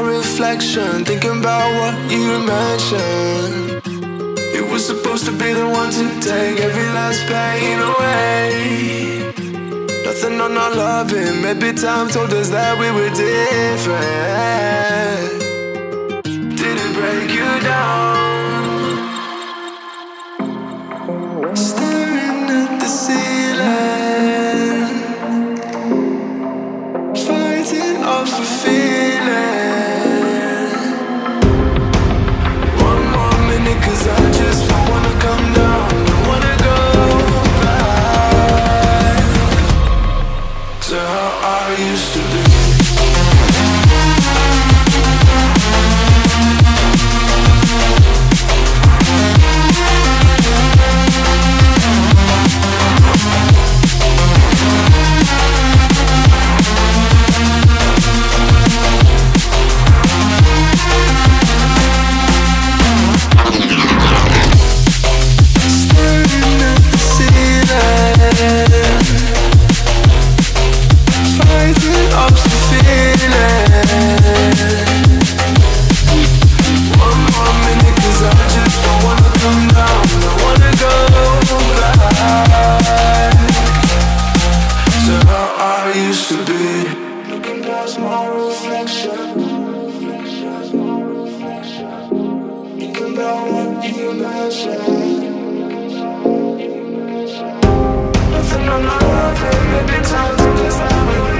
reflection, thinking about what you mentioned. You were supposed to be the one to take every last pain away. Nothing on our loving, maybe time told us that we were different. Did it break you down? Staring at the ceiling, fighting off a feeling. One more minute, 'cause I just don't wanna come down. Don't wanna go back to how I used to be. Nothing on my life, maybe time to just have it.